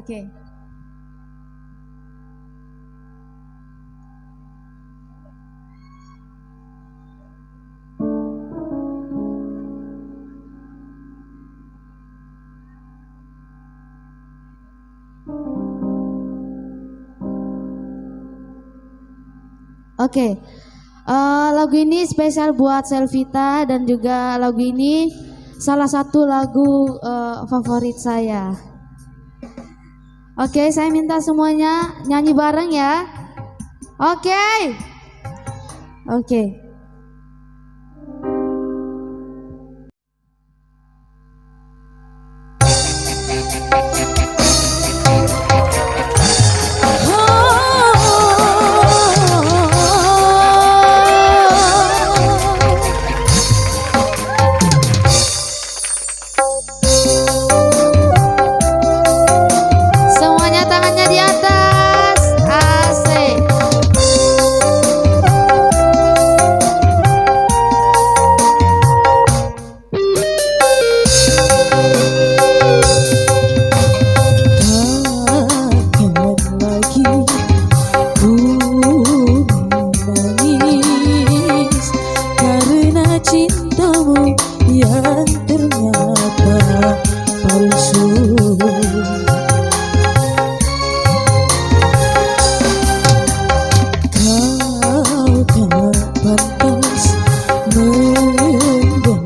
Oke. Oke, lagu ini spesial buat Selvita dan juga lagu ini salah satu lagu favorit saya. Oke, saya minta semuanya nyanyi bareng ya. Oke. Oke. Semuanya tangannya di atas. Asik. Takkan lagi ku menangis karena cintamu yang ternyata palsu. Kau tak pantas mendapatkan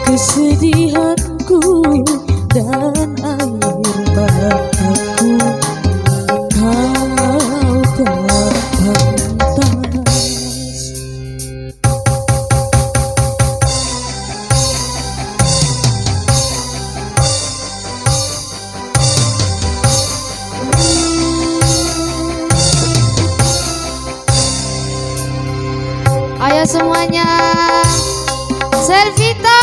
kesedihanku dan air mataku. Kau tak pantas. Ayo semuanya. Selvita.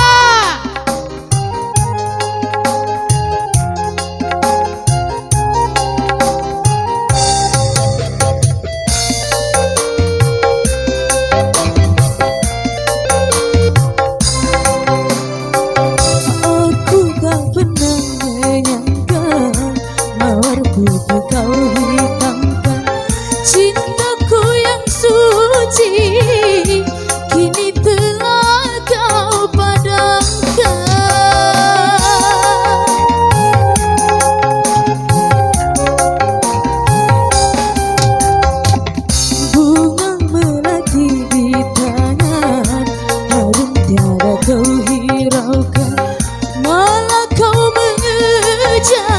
Aku tak pernah menyangka mawar putih kau hitamkan cintaku yang suci, kini telah kau padamkan. Bunga melati di tangan, harum tiada kau hiraukan, malah kau mengejar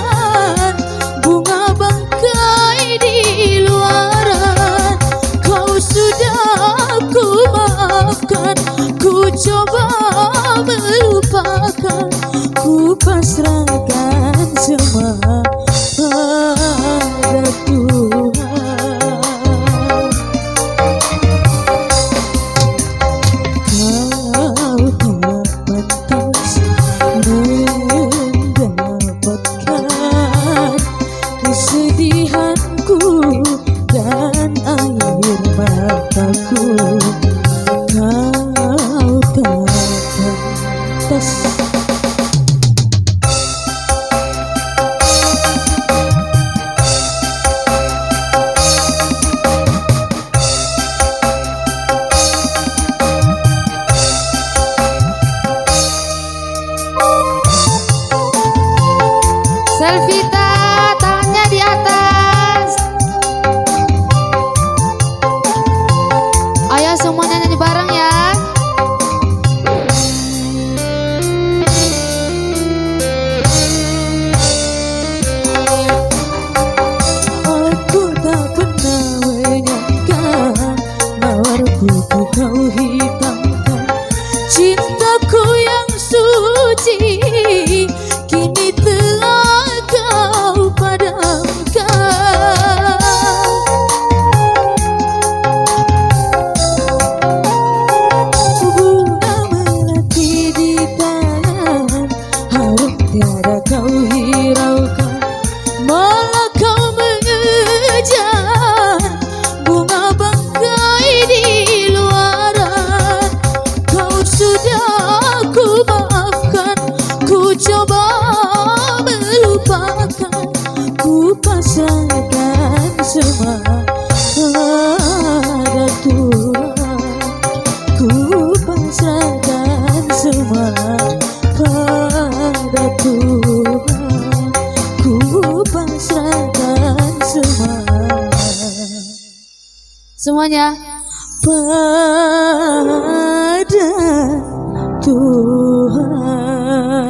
bunga bangkai di luaran. Kau sudah ku maafkan, ku coba melupakan, ku pasrahkan semua pada Tuhan. Kau tak pantas mendapatkan kesedihanku dan air mataku. Kau tak pantas. Semuanya. pada Tuhan.